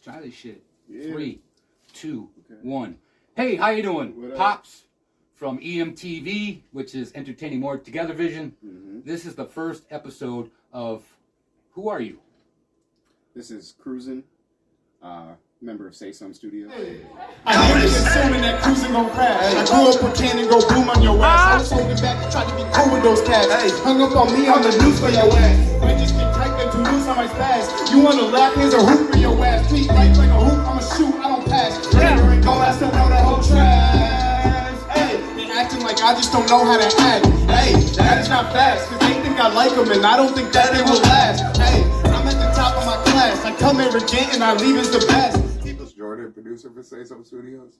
try this shit. Yeah. 3, 2, 1. Hey, how you doing? Pops from EMTV, which is Entertaining More Together Vision. This is the first episode of Who Are You? This is Cruising, member of SAYSOME Studios. I ain't assuming that cruising gon' crash. I grew up with can and go boom on your ass. I was holding back and tried to be cool with those cats. Hung up on me on the news for your ass. I just get tight and too loose on my spaz. You wanna laugh, here's a hoop for your ass. Treat life like a hoop, I'ma shoot, I don't pass. Never ain't gon' last, don't know that whole trash. Hey, they acting like I just don't know how to act. Hey, that is not fast, cause they think I like them and I don't think that it will last. Hey, I'm at the top of my class. I come arrogant and I leave as the best. Jordan, producer for SAYSOME Studios.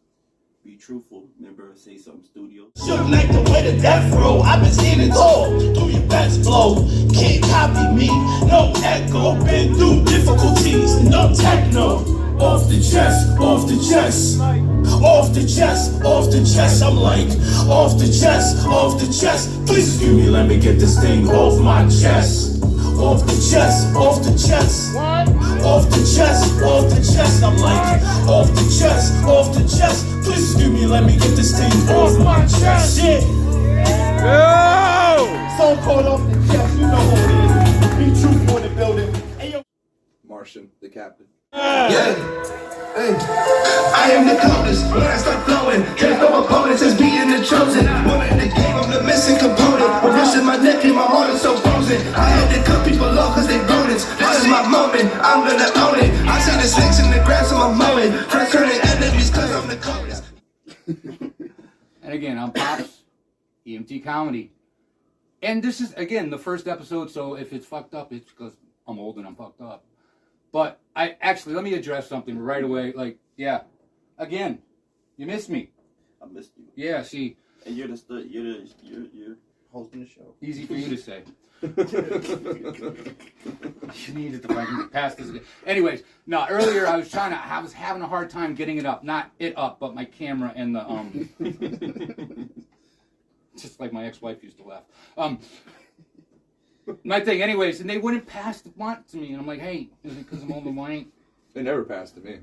Be truthful, member of SAYSOME Studios. Shook like the way to death row. I've been seeing it all. Do your best flow. Can't copy me. No echo. Been through difficulties. No techno. Off the chest, off the chest. Off the chest, off the chest. I'm like, off the chest, off the chest. Please excuse me, let me get this thing off my chest. Off the chest, off the chest. What? Off the chest, off the chest. I'm like, off the chest, off the chest. Please excuse me, let me get this thing off my chest. Shit. Yo! So called off the chest, you know who it is. Be truthful in the building. Hey, yo. Martian, the captain. Yeah. Hey. I am the coldest. When I start flowing, there's no opponents. It's beating the chosen. One in the game, I'm the missing component. I'm rushing my neck and my heart is so frozen. I had to cut people off cause they rodents. This is my moment. I'm gonna own it. I see the snakes in the grass, so I'm mowing. First turning enemies cause I'm the coldest. And again, I'm Pops, EMT Comedy. And this is, again, the first episode, so if it's fucked up, it's because I'm old and I'm fucked up. But let me address something right away. Like, yeah, again, you missed me. I missed you. Yeah, see. And you're hosting the show. Easy for you to say. You needed to fucking pass this again. Anyways, no, earlier I was having a hard time getting it up. Not it up, but my camera and the, just like my ex-wife used to laugh. My thing, anyways, and they wouldn't pass the blunt to me, and I'm like, hey, is it because I'm old and white? They never passed to me.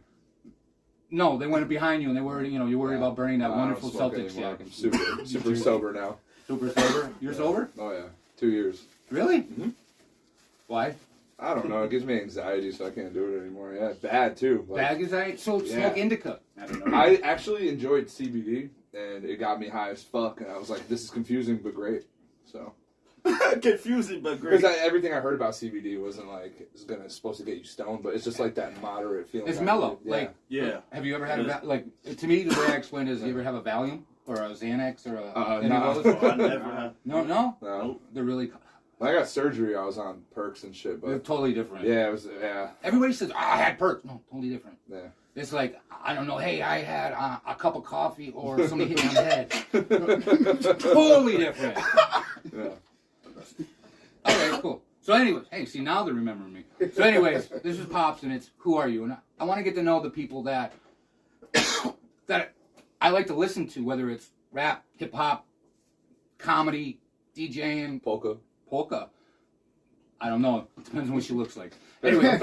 No, they went behind you, and they worried, you're worried about burning that wonderful Celtics jacket. I'm super sober now. Super sober? You're sober? Oh yeah, 2 years. Really? Mm-hmm. Why? I don't know. It gives me anxiety, so I can't do it anymore. Yeah, bad too. Like, bad anxiety? So smoke indica. I don't know. I actually enjoyed CBD, and it got me high as fuck, and I was like, this is confusing but great. So. Confusing but great. Because everything I heard about CBD wasn't like it's supposed to get you stoned, but it's just like that moderate feeling. It's mellow. Yeah. Have you ever had to me, the way I explain it is, you ever have a Valium or a Xanax or a? No. I never have. No. They're really. When I got surgery, I was on perks and shit, but they're totally different. Yeah, it was. Yeah. Everybody says I had perks. No, totally different. Yeah. It's like, I don't know, hey, I had a cup of coffee or somebody hit me on the head. Totally different. Yeah. Okay, cool. So anyways, hey, see, now they're remembering me. So anyways, this is Pops, and it's Who Are You? And I want to get to know the people that I like to listen to, whether it's rap, hip-hop, comedy, DJing. Polka. I don't know. It depends on what she looks like. Anyway,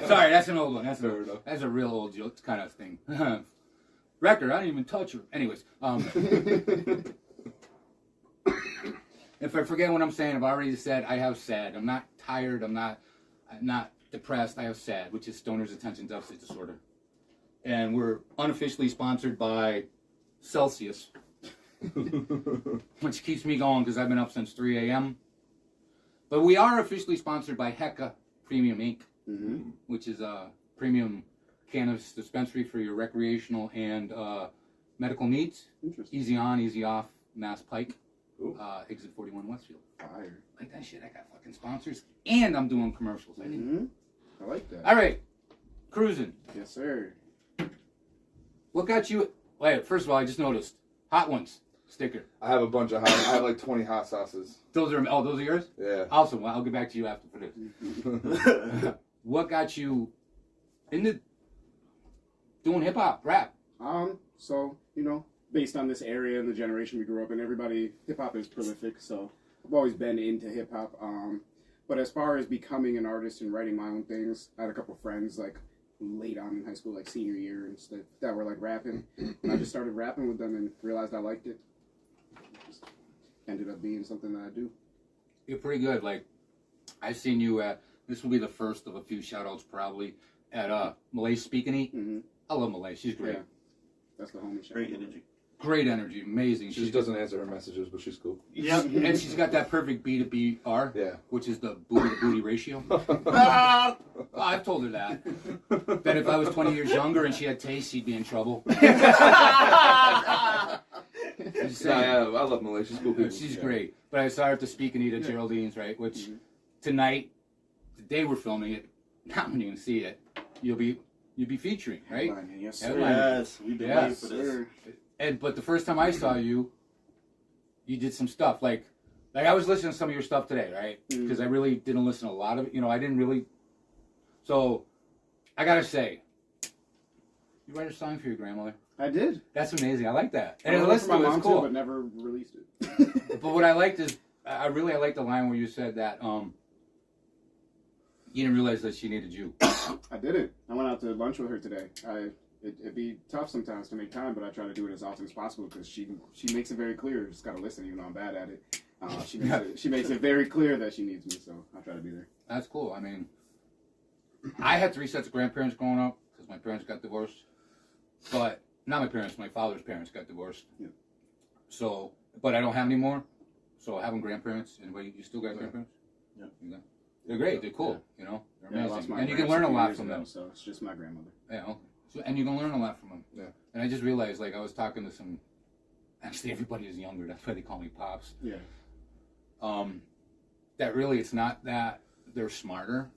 sorry, that's an old one. That's a real old joke kind of thing. Record, I didn't even touch her. Anyways, if I forget what I'm saying, I've already said I have SAD. I'm not tired. I'm not depressed. I have SAD, which is Stoner's Attention Deficit Disorder. And we're unofficially sponsored by Celsius, which keeps me going because I've been up since 3 a.m. But we are officially sponsored by Hecka Premium Inc., which is a premium cannabis dispensary for your recreational and medical needs. Easy on, easy off, Mass Pike. Exit 41 Westfield. Fire. Like that shit, I got fucking sponsors. And I'm doing commercials. I like that. All right. Cruising. Yes, sir. What got you... Wait, first of all, I just noticed. Hot Ones sticker. I have a bunch of hot... I have like 20 hot sauces. Those are yours? Yeah. Awesome. Well, I'll get back to you after for this. What got you into doing hip-hop, rap? So, based on this area and the generation we grew up in, hip-hop is prolific, so I've always been into hip-hop. But as far as becoming an artist and writing my own things, I had a couple friends, like, late on in high school, like senior year and stuff, that were like rapping. And I just started rapping with them and realized I liked it. Just ended up being something that I do. You're pretty good. Like, I've seen you at, this will be the first of a few shout outs probably, at Malay Speak and Eat. Mm-hmm. I love Malay. She's great. Yeah. That's the homie shout. Great energy. Great energy. Amazing. She just doesn't answer her messages, but she's cool. Yep. And she's got that perfect B2BR, Yeah. which is the booty to booty ratio. I've told her that. That if I was 20 years younger and she had taste, she'd be in trouble. Just saying. Yeah, I love Malay. She's cool people. She's great. But I saw her at the Speak and Eat at Geraldine's, right? Which tonight, the day we're filming it, not when you can see it, you'll be featuring, right? Yes, sir. Headline. Yes, we've been waiting for this. Sir. But the first time I saw you, you did some stuff like I was listening to some of your stuff today, right? Because I really didn't listen to a lot of it. You know, I didn't really. So, I gotta say, you write a song for your grandmother. I did. That's amazing. I like that. And I I wrote it listened for my to it. mom It's cool. too, but never released it. But what I liked is, I liked the line where you said that you didn't realize that she needed you. I didn't. I went out to lunch with her today. It'd be tough sometimes to make time, but I try to do it as often as possible because she makes it very clear. Just gotta listen, even though I'm bad at it. She makes it very clear that she needs me, so I try to be there. That's cool. I mean, I had 3 sets of grandparents growing up because my parents got divorced. But, not my parents, my father's parents got divorced. Yeah. So, but I don't have any more. So having grandparents, anybody, you still got grandparents? Yeah. You got? They're great. They're cool. You know, they're Yeah, I lost amazing, my and you can parents learn a few lot years from ago, them. So it's just my grandmother. Yeah, okay. So, and you can learn a lot from them. Yeah. And I just realized, like, I was talking to some. Actually, everybody is younger. That's why they call me pops. Yeah. That really, it's not that they're smarter,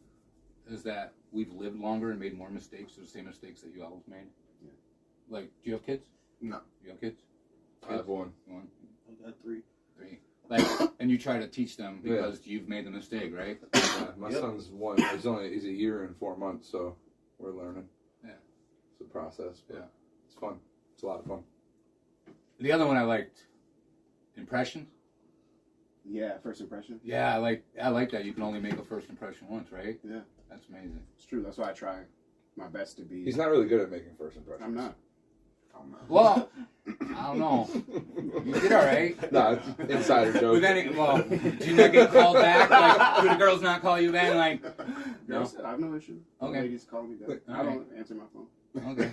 is that we've lived longer and made more mistakes. The same mistakes that you all have made. Yeah. Like, do you have kids? No. You have kids? I have one. One, I got 3. 3. Like, and you try to teach them because you've made the mistake, right? Yeah, my son's one. He's a year and 4 months, so we're learning. Yeah. It's a process, but Yeah. it's fun. It's a lot of fun. The other one I liked, impressions. Yeah, first impression. Yeah, I like that. You can only make a first impression once, right? Yeah. That's amazing. It's true. That's why I try my best to be. He's not really good at making first impressions. I'm not. Well, I don't know. You did all right. No, it's insider joke. But then, do you not get called back? Like, do the girls not call you back? Like, No, no. I have no issue. Okay. Ladies call me back. I All don't answer my phone. Okay.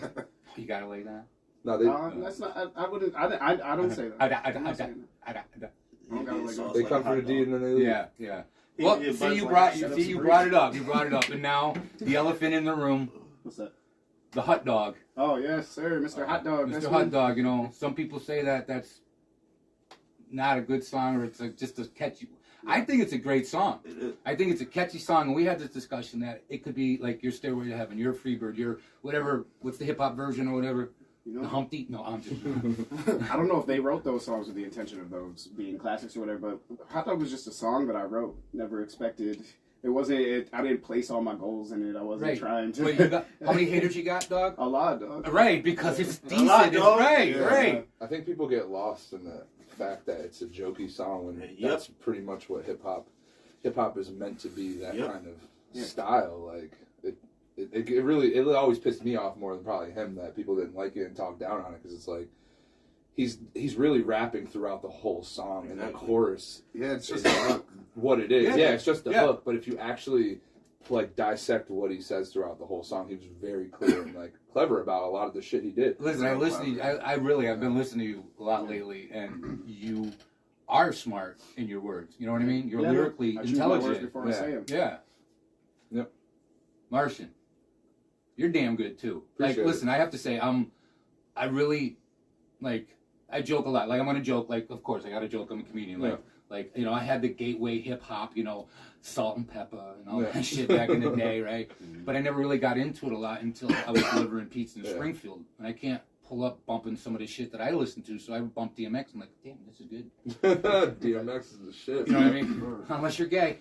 You gotta lay down. No, they That's not. I wouldn't. I don't say that. I'm not saying that. I don't gotta let go. they come for the deed and then they leave. Yeah, yeah. He- Well, he see, buzzed you like brought set up some brought it up. You brought it up, and now the elephant in the room, What's that? the hot dog. Oh yes, sir, Mr. Hot Dog. That's Mr. me. Hot Dog, you know, some people say that that's not a good song or it's just a catchy. I think it's a great song. It is. I think it's a catchy song, and we had this discussion that it could be like your Stairway to Heaven, your Freebird, your whatever. What's the hip hop version or whatever? You The know, Humpty? No, I'm just. I don't know if they wrote those songs with the intention of those being classics or whatever, but Hot Dog was just a song that I wrote. Never expected. It wasn't. I didn't place all my goals in it. I wasn't Right. trying to. But you got, how many haters you got, dog? A lot, dog. Right, because it's decent. lot, It's dog. right, Yeah. right. I think people get lost in the fact that it's a jokey song when Yep. that's pretty much what hip hop is meant to be. That Yep. kind of Yeah. style. Like it really always pissed me off more than probably him that people didn't like it and talk down on it because it's like he's really rapping throughout the whole song and the Exactly. chorus Yeah, it's is just a hook. what it is. Yeah. Yeah, it's just the Yeah. hook. But if you actually like dissect what he says throughout the whole song, he was very clear and like clever about a lot of the shit he did. Listen, I've been listening to you a lot lately, and you are smart in your words. You know what I mean? You're Yeah, lyrically I choose my words intelligent. before I say them. Yeah. Yep. Martian, you're damn good too. Appreciate Like, it. listen, I have to say, I really, like, I joke a lot. Like, I'm gonna joke. Like, of course, I gotta joke. I'm a comedian. Like, you know, I had the gateway hip hop, you know, Salt and Pepper and all that shit back in the day, right? But I never really got into it a lot until I was delivering pizza in Springfield, and I can't pull up bumping some of the shit that I listen to, so I bumped DMX. I'm like, damn, this is good. DMX is the shit. You know what I mean? Unless you're gay.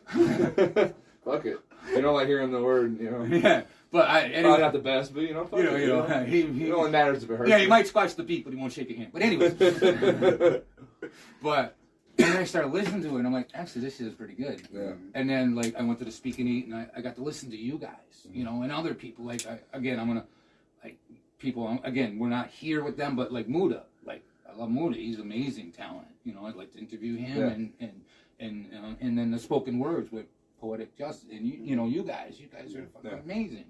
Fuck it. You don't like hearing the word, you know. Yeah, but Probably anyway, not the best, but you know, fuck you know, it, he it only matters if it hurts. yeah, he might scratch the beat, but he won't shake your hand. But anyways, but then I started listening to it, and I'm like, actually, this shit is pretty good. Yeah. And then, like, I went to the Speak and Eat, and I got to listen to you guys, you know, and other people. Like, I'm gonna, like, people, again, we're not here with them, but, like, Muda. Like, I love Muda. He's amazing talent. You know, I'd like to interview him, and then the spoken words with Poetic Justice. And, you know, you guys are fucking amazing.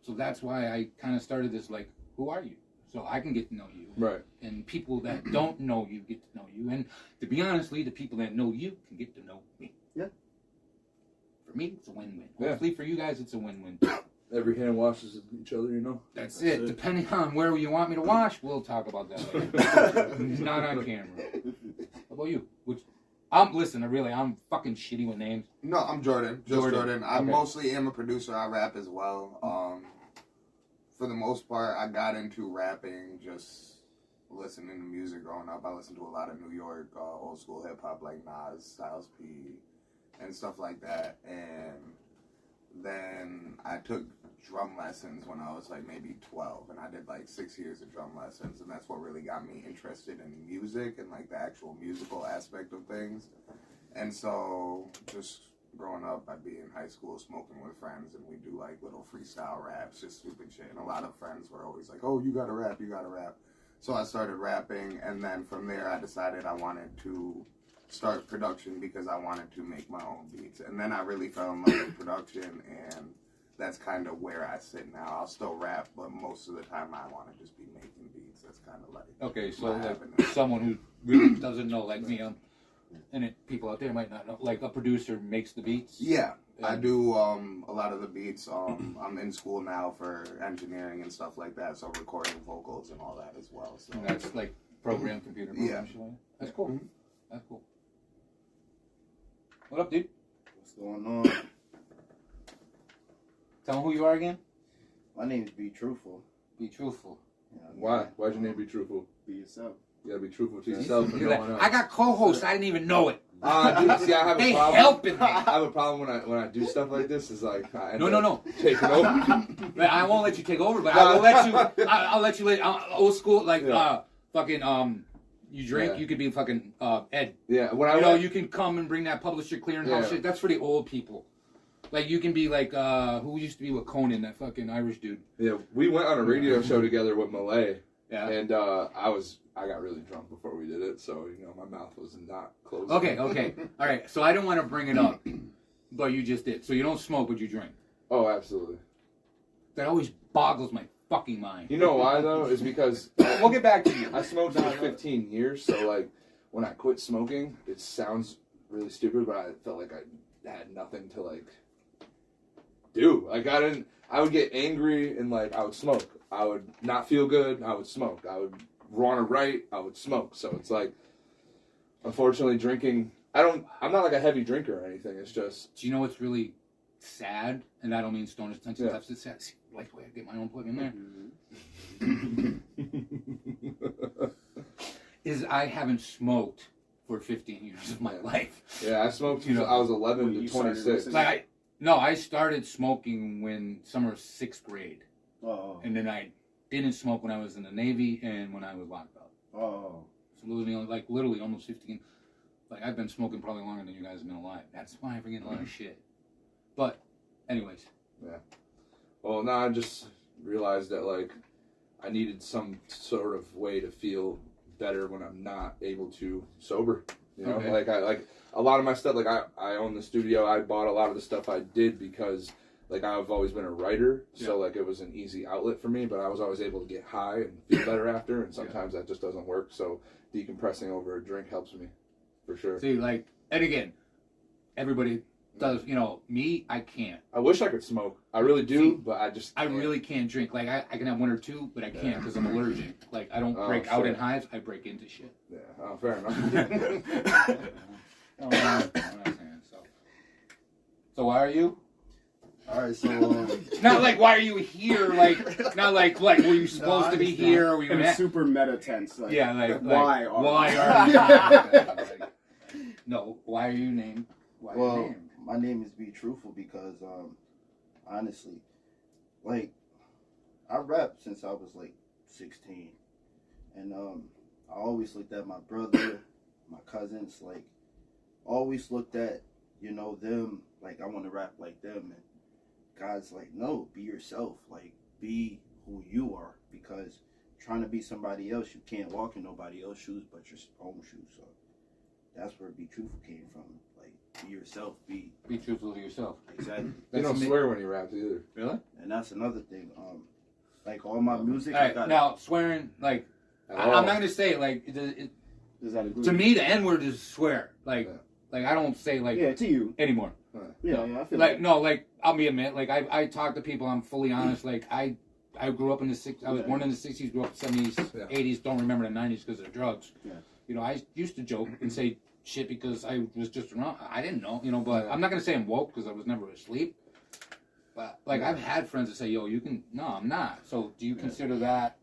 So that's why I kind of started this, like, who are you? So I can get to know you. Right. And people that don't know you get to know you. And to be honestly, the people that know you can get to know me. Yeah. For me, it's a win-win. Yeah. Hopefully for you guys, it's a win-win. Every hand washes each other, you know? That's it. Depending on where you want me to wash, we'll talk about that later. Not on camera. How about you? Listen, I'm fucking shitty with names. No, I'm Jordan. Just Jordan. I Okay. mostly am a producer. I rap as well. For the most part, I got into rapping just listening to music growing up. I listened to a lot of New York old school hip hop like Nas, Styles P, and stuff like that. And then I took drum lessons when I was like maybe 12, and I did like 6 years of drum lessons, and that's what really got me interested in music and like the actual musical aspect of things. And so just growing up, I'd be in high school smoking with friends, and we'd do like little freestyle raps, just stupid shit. And a lot of friends were always like, "Oh, you gotta rap, you gotta rap." So I started rapping, and then from there I decided I wanted to start production because I wanted to make my own beats. And then I really fell in love with production, and that's kind of where I sit now. I'll still rap, but most of the time I want to just be making beats. That's kind of like Okay, so my like happiness. someone who really doesn't know, like me, and people out there might not know, like a producer makes the beats. Yeah, I do a lot of the beats. I'm in school now for engineering and stuff like that, so recording vocals and all that as well. So And that's like computer program. Yeah. Shit like that. That's cool. That's cool. What up, dude? What's going on? Tell them who you are again. My name is Be Truthful. Be truthful. You know, Why? Why'd your name be truthful? Be yourself. You gotta be truthful to yourself and You're no like, one else. I got co-hosts. I didn't even know it. Dude, see, I have a They problem. helping me. I have a problem when I do stuff like this. Is like I end No. up taking over. But I won't let you take over, but I will let you. I'll let you. Old school, like fucking. You drink, Yeah. you could be fucking Ed. Yeah, when I You know, went, you can come and bring that publisher clearinghouse Yeah. shit. That's for the old people. Like you can be like who used to be with Conan, that fucking Irish dude. yeah, we went on a radio show together with Malay, Yeah. and I got really drunk before we did it, so you know my mouth was not closed. Okay. All right. So I didn't want to bring it up, but you just did. So you don't smoke, but you drink. Oh, absolutely. That always boggles my fucking mind. You know why though? Is because We'll get back to you. I smoked for 15 years, so like when I quit smoking, it sounds really stupid, but I felt like I had nothing to like do. Like I would get angry and like I would smoke. I would not feel good. I would smoke. I would want to write. I would smoke. So it's like, unfortunately, drinking. I'm not like a heavy drinker or anything. It's just. Do you know what's really sad? And I don't mean stoner's attention. Yeah. That's sad. See, like the way I get my own plug in there. Is I haven't smoked for 15 years of my life. Yeah, I smoked. You know, I was 11 when to you started 26. listening. Like I started smoking when summer of 6th grade, Oh. and then I didn't smoke when I was in the Navy and when I was locked up. Oh. So literally almost 15. Like I've been smoking probably longer than you guys have been alive. That's why I forget a lot of shit. But, anyways. Yeah. Well, no, I just realized that like I needed some sort of way to feel better when I'm not able to sober. You know, Okay. like a lot of my stuff. Like I own the studio. I bought a lot of the stuff I did because like I've always been a writer, so like it was an easy outlet for me. But I was always able to get high and feel better after, and sometimes that just doesn't work. So decompressing over a drink helps me, for sure. See, like, and again, everybody does, you know, me, I can't. I wish I could smoke. I really do, See, but I just I can't. really can't drink. Like, I can have one or two, but I can't because I'm allergic. Like, I don't Oh, break out shit. in hives, I break into shit. Yeah, oh, fair enough. No, I'm not saying so. So why are you? All right, so Not like why are you here? Like not like were you supposed to be here? Or were you In a at? super meta tense. Like, Yeah, like why are you? Like, no, why are you named? Why are you well, named? my name is Be Truthful because honestly, like I rap since I was like 16, and I always looked at my brother, my cousins, like always looked at, you know, them like I want to rap like them, and God's like, no, be yourself, like be who you are, because trying to be somebody else, you can't walk in nobody else's shoes but your own shoes. So that's where Be Truthful came from. Like, be yourself, be truthful to yourself. Exactly. You don't swear when you rap either. Really? And that's another thing. Like all my music, All I right, got now swearing, like, I'm not gonna say it, like, Does that agree? to me, the N word is swear. Like, Yeah. like I don't say like Yeah, to you. anymore. Yeah, yeah, I feel Like, no, like I'll be admit, like I talk to people. I'm fully honest. Like I grew up in the I was born in the '60s, grew up in the '70s, Yeah. '80s. Don't remember the '90s because of drugs. Yeah. You know, I used to joke and say shit because I was just around. I didn't know, you know. But I'm not gonna say I'm woke because I was never asleep. But like I've had friends that say, "Yo, you can." No, I'm not. So do you consider that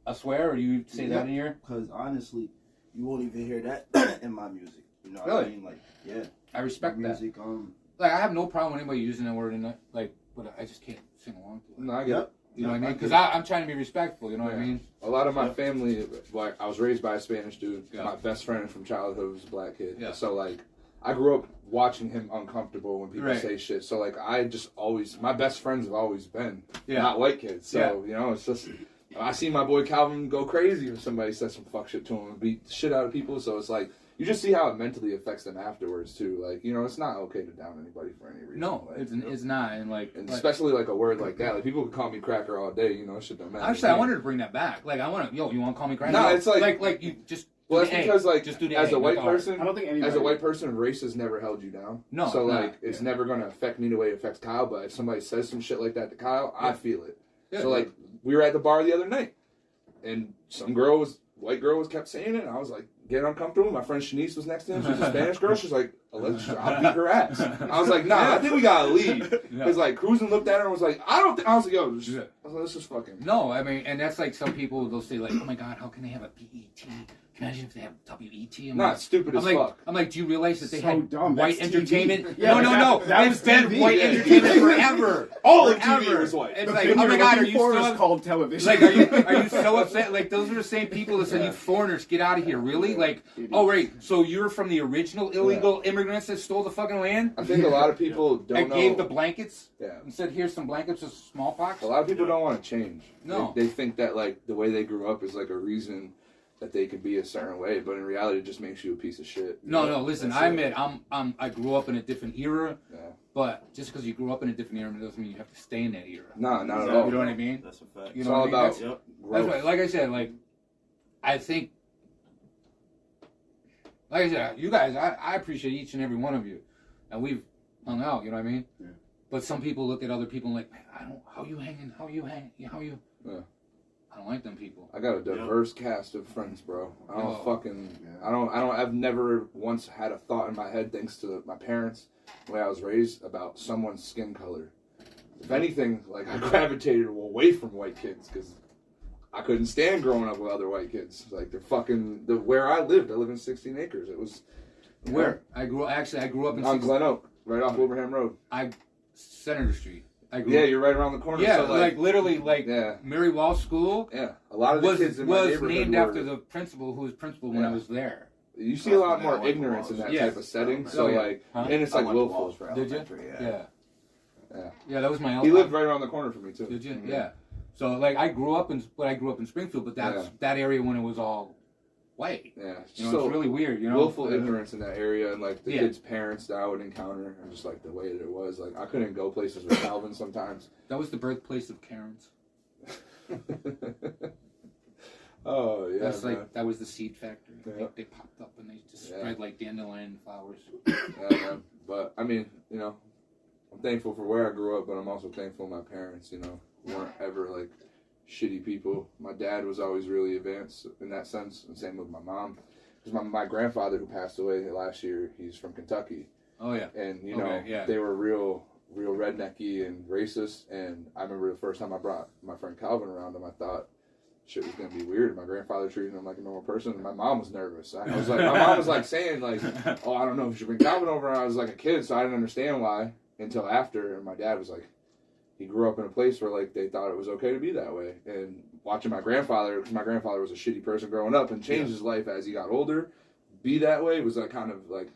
a swear, or do you say that in your? because honestly, you won't even hear that in my music. You know what I Really? mean? Like, yeah, I respect that. music. Like I have no problem with anybody using that word in it. Like, but I just can't sing along to it. No, I get it. You know what I mean? I Because get I'm trying to be respectful. You know what I Yeah. mean? A lot of my family, like I was raised by a Spanish dude. Yeah. My best friend from childhood was a black kid. Yeah. So like, I grew up watching him uncomfortable when people Right. say shit. So like, I just always, my best friends have always been Yeah. not white kids. So you know, it's just I see my boy Calvin go crazy when somebody says some fuck shit to him and beat the shit out of people. So it's like, you just see how it mentally affects them afterwards too. Like, you know, it's not okay to down anybody for any reason. No, like, it's not. And like, especially like a word like that. Like people can call me cracker all day. You know, shit don't matter. actually, I wanted to bring that back. Like, I want to. Yo, you want to call me crazy? No, it's like you just. Well, do that's the A. because like just do the as A, a white that's all. person, I don't think anybody. as a white person, race has never held you down. No, so it's like not. it's never gonna affect me the way it affects Kyle. But if somebody says some shit like that to Kyle, I feel it. Yeah. So like we were at the bar the other night, and some white girl was kept saying it. And I was like getting uncomfortable. My friend Shanice was next to him. She's a Spanish girl. She's like, I'll beat her ass. I was like, nah, I think we gotta leave. Because like Cruisin looked at her and was like, I don't think. I was like, yo, just, I was like, let's just fucking. No, I mean, and that's like some people they'll say like, oh my god, how can they have a BET? Imagine if they have WET. I'm Not like, stupid as I'm like, fuck. I'm like, do you realize that they So had dumb. white That's entertainment? TV. Yeah, No. that It's was been TV. white Yeah. entertainment forever. All of Forever. TV was white. It's The like, thing oh my you're god, are looking you for is so called television. like, are you so upset? Like, those are the same people that said, you foreigners, get out of here. Really? Like, oh, right. So you're from the original illegal immigrants that stole the fucking land? I think a lot of people don't And know. gave the blankets? Yeah. And said, here's some blankets of smallpox? A lot of people don't want to change. No. They think that like the way they grew up is like a reason that they can be a certain way, but in reality, it just makes you a piece of shit. No, listen, That's I it. admit, I grew up in a different era, Yeah. but just because you grew up in a different era doesn't mean you have to stay in that era. Nah, not at Exactly. all. You know what I mean? That's a fact. You It's know all what I mean? about That's, Yep. that's growth. right. Like I said, like, I think, like I said, you guys, I appreciate each and every one of you, and we've hung out, you know what I mean? Yeah. But some people look at other people and like, man, how you? Yeah. I don't like them people. I got a diverse cast of friends, bro. I don't Oh. fucking, Yeah. I've never once had a thought in my head, thanks to my parents, the way I was raised, about someone's skin color. If anything, like, I gravitated away from white kids, because I couldn't stand growing up with other white kids. Like, they're fucking, where I lived in 16 acres. It was, Where? I grew up in on Glen Oak, right off Wilbraham Road. Senator Street. I grew Yeah, up, you're right around the corner. yeah, so like literally, like yeah, Mary Wall School yeah. A lot of the kids in my was neighborhood named were, after the principal who was principal when I Yeah. was there. You see a lot Yeah, more I went to ignorance in Walls. that Yeah. type of setting. Oh, So yeah. like, Huh? and it's I like went to willful. Walls for Did you? elementary, Yeah. Yeah. Yeah, that was my. He lived right around the corner from me too. Did you? Mhm. Yeah. So like I grew up in Springfield, but that's Yeah. that area when it was all white. Yeah. You know, So it's really weird. You know, willful ignorance in that area, and like the Yeah. kids' parents that I would encounter, and just like the way that it was. Like I couldn't go places with Calvin sometimes. That was the birthplace of Karens. Oh yeah. That's man. like that was the seed factory. Yeah. They popped up and they just Yeah. spread like dandelion flowers. Yeah, man. But I mean, you know, I'm thankful for where I grew up, but I'm also thankful my parents, you know, weren't ever like shitty people. My dad was always really advanced in that sense, and same with my mom. Because my grandfather, who passed away last year, he's from Kentucky, Oh yeah. and you Okay, know, yeah. they were real rednecky and racist. And I remember the first time I brought my friend Calvin around him, I thought shit was gonna be weird. My grandfather treated him like a normal person, and my mom was nervous. I was like, my mom was like saying like, "Oh, I don't know if you should bring Calvin over." And I was like a kid, so I didn't understand why until after. And my dad was like, he grew up in a place where like they thought it was okay to be that way. And watching my grandfather, because my grandfather was a shitty person growing up, and changed his life as he got older, be that way was like kind of like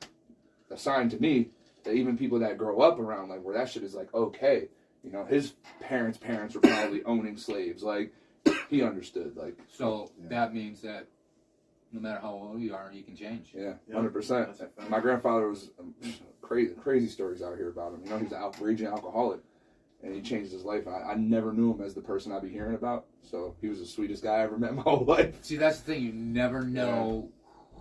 a sign to me that even people that grow up around like where that shit is like okay, you know, his parents were probably owning slaves. Like he understood. Like So that means that no matter how old you are, you can change. yeah, 100%. My grandfather was crazy stories out here about him. You know, he's an raging alcoholic, and he changed his life. I never knew him as the person I'd be hearing about. So he was the sweetest guy I ever met in my whole life. See, that's the thing. You never know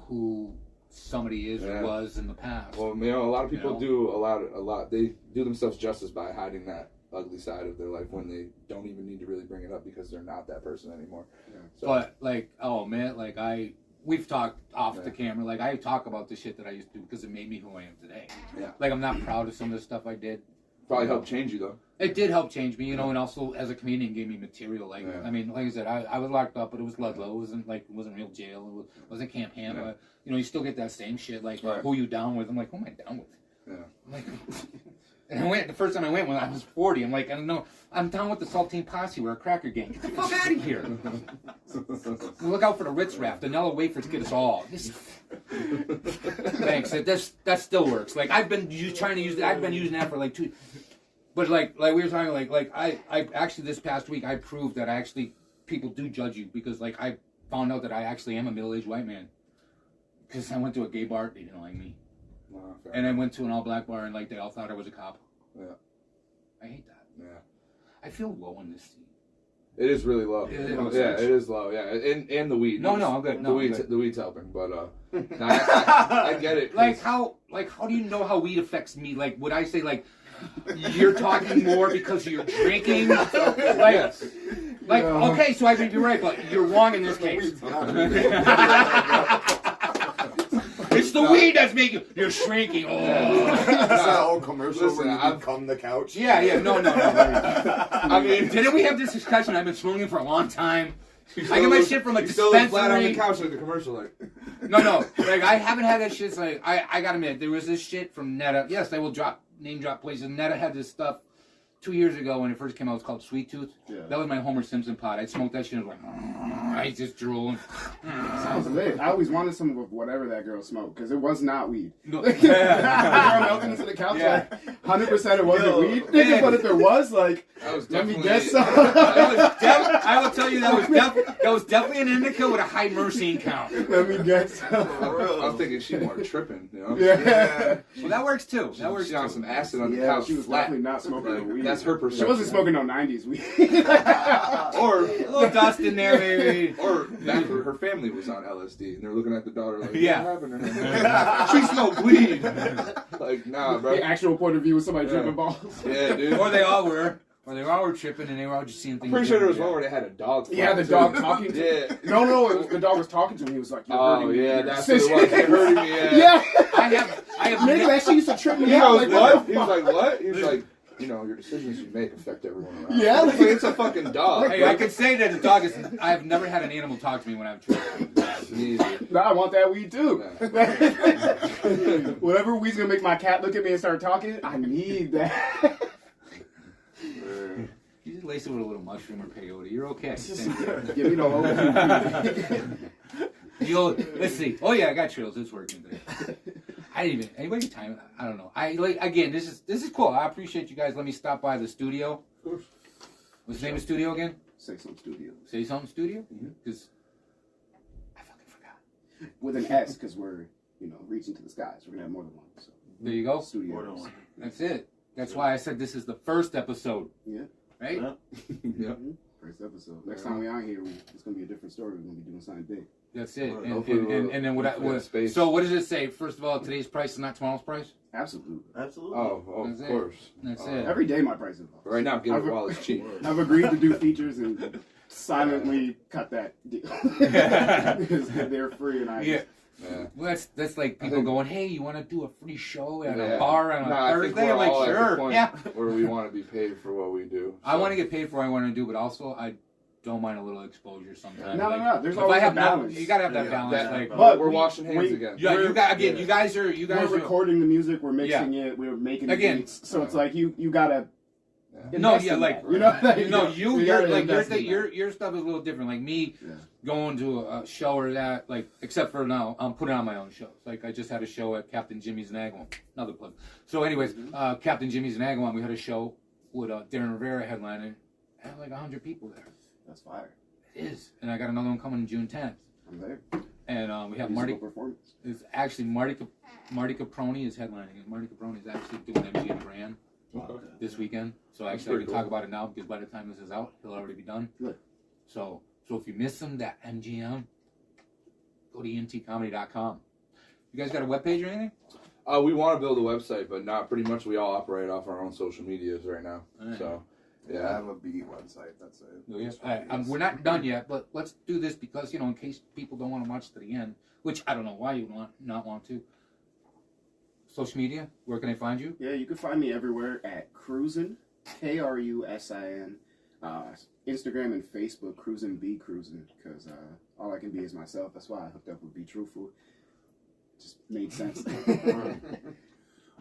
who somebody is or was in the past. Well, you know, a lot of people do a lot. They do themselves justice by hiding that ugly side of their life when they don't even need to really bring it up because they're not that person anymore. Yeah. So, but like, oh man, like we've talked off the camera. Like I talk about the shit that I used to do because it made me who I am today. Yeah. Like I'm not proud of some of the stuff I did. Probably helped change you though. It did help change me, you know, and also as a comedian gave me material. Like I mean, like I said, I was locked up, but it was Ludlow. It wasn't real jail. It wasn't Camp Ham. But you know, you still get that same shit. Like who you down with? I'm like, who am I down with? Yeah. I'm like, and I went the first time I went when I was 40. I'm like, I don't know. I'm down with the Saltine Posse. We're a cracker gang. Get the fuck out of here. Look out for the Ritz raft. The Nella wafers get us all. Thanks. That still works. Like I've been trying to use that. I've been using that for like 2. But like we were talking like I actually this past week I proved that people do judge you because like I found out that I actually am a middle-aged white man because I went to a gay bar. They didn't like me. And I went to an all-black bar and like they all thought I was a cop. Yeah. I hate that. Yeah. I feel low in this scene. It is really low. It is low. Yeah, and the weed. No, I'm good. No, the weed's helping, but I get it. Like how do you know how weed affects me? Like would I say like you're talking more because you're drinking? Like, okay, so I think you're right, but you're wrong in this case. It's the weed that's making you're shrinking. Oh. It's that old commercial where you become the couch. Yeah, no. I mean, didn't we have this discussion? I've been smoking for a long time. I get my shit from a dispensary. Flat on the couch like the commercial, like. No. Like I haven't had that shit. Like I gotta admit, there was this shit from Netta. Yes, I will name drop places. Netta had this stuff 2 years ago when it first came out. It was called Sweet Tooth. Yeah. That was my Homer Simpson pot. I smoked that shit and I was like, I just drooling. Sounds lit. I always wanted some of whatever that girl smoked because it was not weed. No. The girl melting into the couch, like 100% it wasn't weed. Nigga, but if it was, like, let me guess some. I will tell you that was definitely an indica with a high myrcene count. Let me guess some. I was thinking she more tripping, you know? Yeah. Well, that works too. That works. She on some acid on the couch. She was definitely not smoking weed. That's her perception. She wasn't smoking no 90s weed. Or a little dust in there, maybe. Or her family was on LSD, and they're looking at the daughter like, what happened to her? She smoked weed. Like, nah, bro. The actual point of view was somebody tripping balls. Yeah, dude. Or they all were. Or they all were tripping, and they were all just seeing things. I'm pretty sure there was one where they had a dog. Yeah, the dog talking to him. No, the dog was talking to him. He was like, "You're hurting me." Yeah, that's what it was. You're hurting me. Yeah. I have. Nigga, that shit used to trip me He out. goes, what? He was like, what? He was like, you know, your decisions you make affect everyone around. Yeah, like, it's a fucking dog. Hey, I can say that the dog is. I have never had an animal talk to me when I've tripped. No, I want that weed too. Whatever weed's gonna make my cat look at me and start talking, I need that. You just lace it with a little mushroom or peyote. You're okay. Give me the whole. Let's see. Oh yeah, I got chills. It's working today. I didn't even. Anybody time? I don't know. Again. This is cool. I appreciate you guys. Let me stop by the studio. Of course. What's the name of the studio again? SAYSOME Studios. SAYSOME Studio? Because I fucking forgot. With an S, because we're reaching to the skies. We're gonna have more than one. So. There you go. Studios. That's it. That's why I said this is the first episode. Yeah. Right? Yeah. First episode. Next time we out here, it's gonna be a different story. We're gonna be doing something big. That's it. And then so what does it say? First of all, today's price is not tomorrow's price? Absolutely. Oh, of course. That's it. Every day my price is low. Right now, give it while it's cheap. I've agreed to do features and silently cut that deal. Because they're free and I Well, that's like people going, hey, you want to do a free show at a bar on a Thursday? I'm like, sure. Yeah. Where we want to be paid for what we do. So. I want to get paid for what I want to do, but also I don't mind a little exposure sometimes. No. There's always a balance. You gotta have that balance. But we're washing hands again. Yeah, you guys are. We're recording the music. We're mixing it. We're making the beats. So it's like you gotta No, invest yeah, in like that, you know, no, you you're gotta like invest in that. your stuff is a little different. Like me, Yeah. going to a show or that, like except for now, I'm putting on my own shows. Like I just had a show at Captain Jimmy's in Agawam. Another plug. So, anyways, Captain Jimmy's in Agawam. We had a show with Darren Rivera headlining. I had like 100 people there. That's fire. It is, and I got another one coming June 10th. I'm there. And we have Musical Marty. performance. It's actually Marty Caproni is headlining, and Marty Caproni is actually doing MGM Grand this weekend. So actually, I can talk about it now because by the time this is out, he'll already be done. Good. So if you miss him, that MGM, go to emtcomedy.com. You guys got a webpage or anything? We want to build a website, but not pretty much. We all operate off our own social medias right now. Alright. So, I yeah. have a beat website. That's it. Oh, yeah. All right, we're not done yet, but let's do this because, in case people don't want to watch to the end, which I don't know why you would not want to. Social media, where can I find you? Yeah, you can find me everywhere at Cruisin, Krusin. Instagram and Facebook, Cruisin B Cruisin, because all I can be is myself. That's why I hooked up with Be Truthful. Just made sense.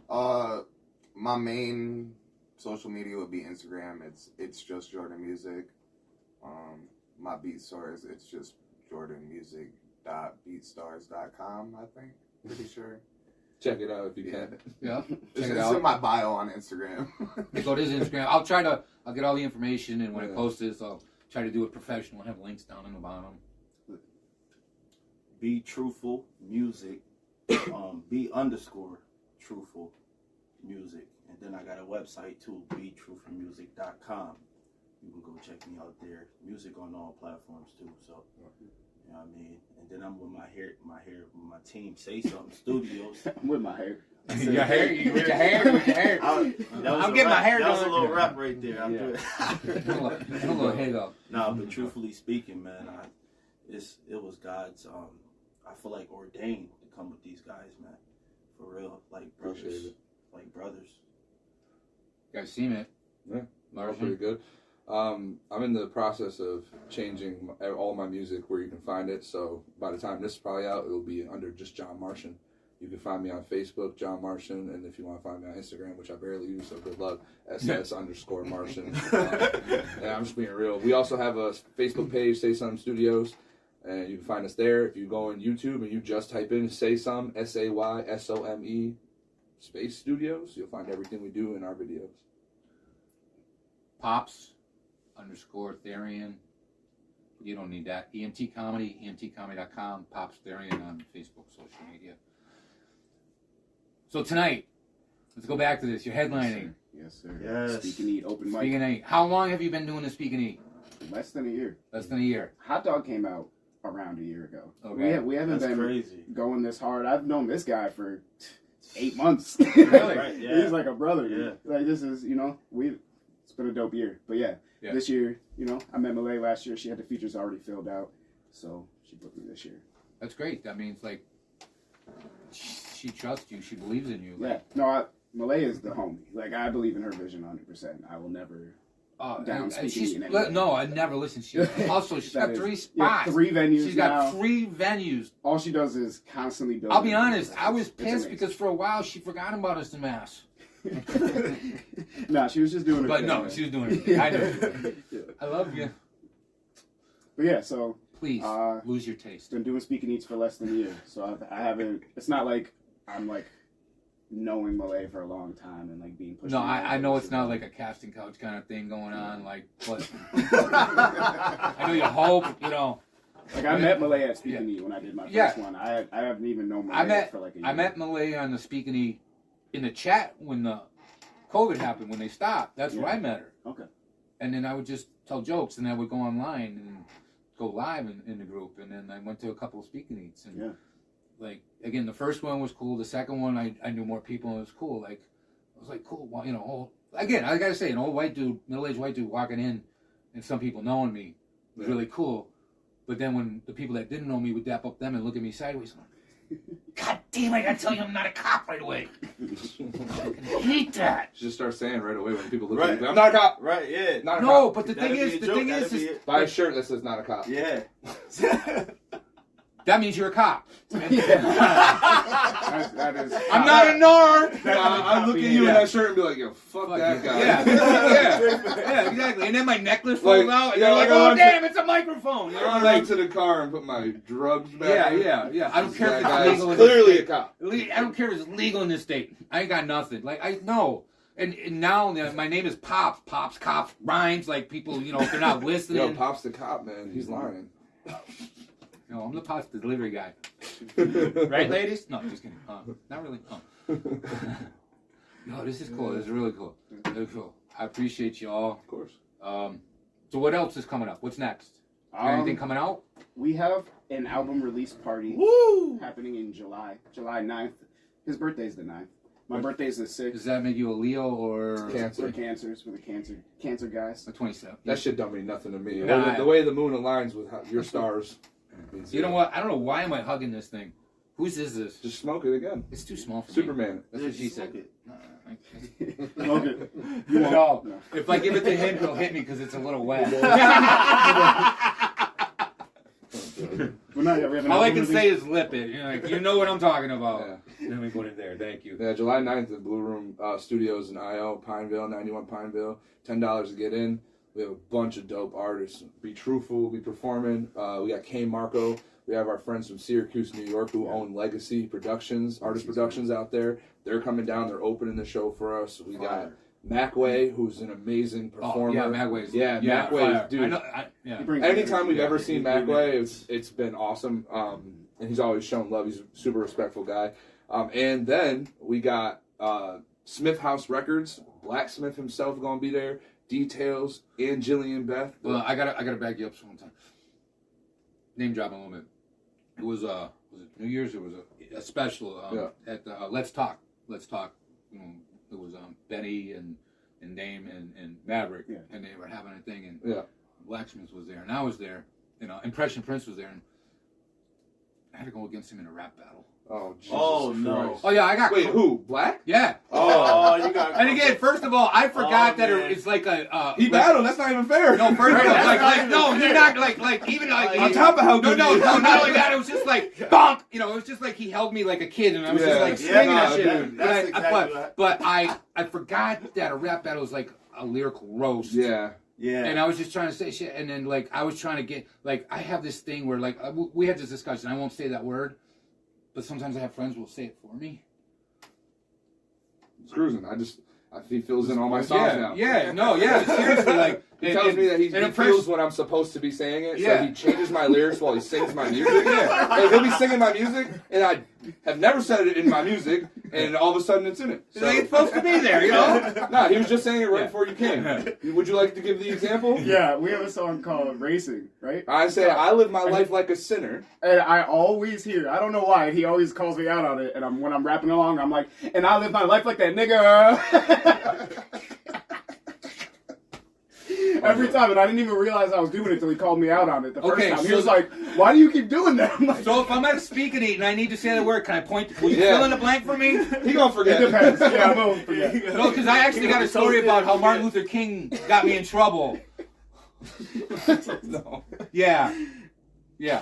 My main social media would be Instagram. It's just Jordan Music. My beat stars, it's just jordanmusic.beatstars.com, I think. Pretty sure. Check it out if you can. Yeah, It's check it in out. my bio on Instagram. Go to his Instagram. I'll get all the information, and when I post this, I'll try to do it professional. Have links down in the bottom. Be truthful music. Be_truthful music. And then I got a website too, betruthfulmusic.com. You can go check me out there. Music on all platforms too. So you know what I mean? And then I'm with my team, SAYSOME Studios. I'm with my hair. Your hair, with your hair. I'm getting my hair done. That was a done. little rap right there. I'm doing Hello, hey though. No, but truthfully speaking, man, it was God's. I feel like ordained to come with these guys, man. For real, like brothers, like brothers. You guys seen it? Yeah, that's pretty good. I'm in the process of changing all my music where you can find it. So by the time this is probably out, it'll be under just John Martian. You can find me on Facebook, John Martian, and if you want to find me on Instagram, which I barely use, so good luck, SS_Martian. Yeah, I'm just being real. We also have a Facebook page, SAYSOME Studios, and you can find us there. If you go on YouTube and you just type in SAYSOME, SAYSOME, space Studios, you'll find everything we do in our videos. Pops_Therian. You don't need that. EMT Comedy, emtcomedy.com, Pops Therian on Facebook, social media. So tonight, let's go back to this. You're headlining. Yes, sir. Yes. Speak and Eat, open mic. Speak and Eat. How long have you been doing the Speak and Eat? Less than a year. Less than a year. Hot Dog came out around a year ago. Okay. We haven't That's been crazy. going this hard. I've known this guy for 8 months. Really? Right, yeah. He's like a brother. Yeah. Like this is, it's been a dope year. But yeah, this year, I met Malay last year. She had the features already filled out. So she booked me this year. That's great. That means, like, she trusts you. She believes in you. Yeah. No, Malay is the homie. Like, I believe in her vision 100%. I will never down and speaking in any way. no, I never listened. She's got That is- 3 yeah, spots. 3 venues She's now. got 3 venues. All she does is constantly build. I'll be honest. I was It's pissed amazing. because for a while she forgot about us in Mass. Nah, she was just doing her But thing, no, man. she was doing it. I know. Yeah. I love you. But yeah, so Please lose your taste. been doing Speak and Eats for less than a year. So I haven't. It's not like I'm like knowing Malay for a long time and like being pushed. No, around. I know it's not like a casting couch kind of thing going on. Like, but I know you hope, Like I met Malay at Speak and Eat when I did my first Yeah. one. I haven't even known Malay for like a year. I met Malay on the Speak and Eat in the chat when the COVID happened, when they stopped. That's where I met her. Okay. And then I would just tell jokes, and I would go online and go live in the group. And then I went to a couple of Speak and Eats. And Yeah. like, again, the first one was cool. The second one, I knew more people, and it was cool. Like, I was like, cool. Well, again, I gotta say, an old white dude, middle-aged white dude walking in, and some people knowing me was really cool. But then when the people that didn't know me would dap up them and look at me sideways, I'm like, God damn, I gotta tell you I'm not a cop right away. I hate that. You just start saying right away when people look Right. at you, I'm not a cop. Right, yeah. Not a No, cop. but the That'd thing be is, a joke, that'd be Buy a shirt that says not a cop. Yeah. that means you're a cop. That is. I'm not a narc. I look at you in that shirt and be like, yo, fuck that guy. Yeah, exactly. And then my necklace falls out, and yeah, you're like like, I oh run damn, it's a microphone. You know, I run to the car and put my drugs back. yeah. I don't care if That it's guy's legal. in clearly this a cop. state. I don't care if it's legal in this state. I ain't got nothing. Like I know. And now my name is Pops. Pops, cops, rhymes. Like people, you know, if they're not listening. Yo, Pop's the cop, man. He's lying. No, I'm the Pops delivery guy. Right, ladies? No, just kidding. Not really. No, this is cool. This is really cool. Really cool. I appreciate you all. Of course. So what else is coming up? What's next? Is there anything coming out? We have an album release party happening in July 9th. His birthday's the 9th. My birthday's the 6th. Does that make you a Leo or Cancer. We're cancers. We're the cancer guys. a 27? That shit don't mean nothing to me. Nah. The way the moon aligns with your stars. means You know zero. what? I don't know why am I hugging this thing. Whose is this? Just smoke it again. It's too small for me. Superman. That's what she said. Smoke it. Okay. No. If I give it to him, he'll hit me because it's a little wet. Well, not yet. We have an All I album can release. say is lip it. You know what I'm talking about. Yeah. Let me put it there. Thank you. Yeah, July 9th at Blue Room Studios in IO, Pineville, 91 Pineville. $10 to get in. We have a bunch of dope artists. Be Truthful will be performing. We got K Marco. We have our friends from Syracuse, New York, who own Legacy Productions, Artist Productions out there. They're coming down. They're opening the show for us. We got Macway, who's an amazing performer. Oh, yeah, Macway's. Yeah, yeah, Macway's, fire. dude. I know, yeah. He brings Anytime we've energy. ever seen Yeah, Macway, it's been awesome. And he's always shown love. He's a super respectful guy. And then we got Smith House Records, Blacksmith himself going to be there. Details and Jillian Beth. Well, I gotta back you up sometime. Name drop a little bit. It was it New Year's? It was a special at Let's Talk. Let's Talk. You know, it was Benny and Dame and Maverick, and they were having a thing, and Blacksmith was there, and I was there. You know, Impression Prince was there, and I had to go against him in a rap battle. Oh, Jesus Oh, no. Christ. Oh yeah, I got Wait, who? Black? Yeah. Oh, you got. And again, first of all, I forgot that man. it's like a He battled. That's not even fair. No, first of all, Right, no, you're not like even like On top of how no, good no, he is. no, not like that. It was just like bonk. You know, it was just like he held me like a kid, and I was just like Yeah, swinging nah, that shit. dude. That's exactly But I forgot that a rap battle was like a lyrical roast. Yeah. Yeah. And I was just trying to say shit, and then like I was trying to get like I have this thing where like we had this discussion. I won't say that word, but sometimes I have friends who will say it for me. It's cruising. He fills in all my songs now. Seriously, like He tells me that he feels when I'm supposed to be saying it, so he changes my lyrics while he sings my music. Like, he'll be singing my music, and I have never said it in my music, and all of a sudden it's in it. So, it's supposed to be there, you know. nah, he was just saying it right before you came. Would you like to give the example? Yeah, we have a song called Racing, right? I say, I live my life like a sinner. And I always hear, I don't know why, he always calls me out on it. And when I'm rapping along, I'm like, and I live my life like that nigga. Every time, and I didn't even realize I was doing it until he called me out on it the first time. He so was like, why do you keep doing that? I'm like, So if I'm at a speak and eat and I need to say the word, can I point? Will you Yeah. fill in the blank for me? He gonna it forget. depends. Yeah, I will forget. No, because I actually got a story about how Martin Luther King got me in trouble. No. Yeah.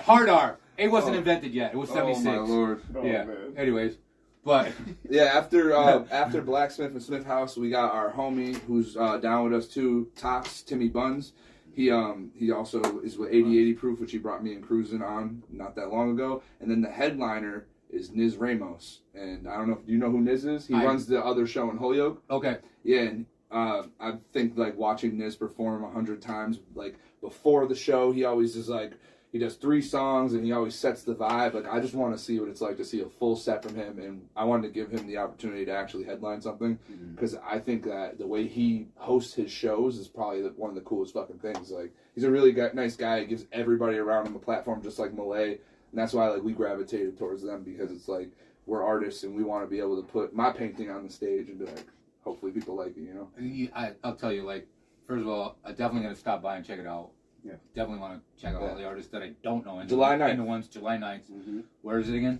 Hard R. It wasn't invented yet. It was Oh 76. my lord. Oh, Yeah. man. Anyways, but Yeah, after Blacksmith and Smith House, we got our homie who's down with us too, Tops, Timmy Buns. He also is with 8080 Proof, which he brought me and Cruising on not that long ago. And then the headliner is Niz Ramos. And I don't know if you know who Niz is. He runs the other show in Holyoke. okay. Yeah, and I think like watching Niz perform 100 times, like before the show, he always is like, he does 3 songs and he always sets the vibe. Like I just want to see what it's like to see a full set from him, and I wanted to give him the opportunity to actually headline something because I think that the way he hosts his shows is probably one of the coolest fucking things. Like he's a really nice guy. He gives everybody around him a platform, just like Malay, and that's why like we gravitated towards them because it's like we're artists and we want to be able to put my painting on the stage and be like, hopefully people like it, you know. I'll tell you, like, first of all, I'm definitely gonna stop by and check it out. Yeah. Definitely want to check out all the artists that I don't know. And July 9th. And the ones July 9th. Where is it again?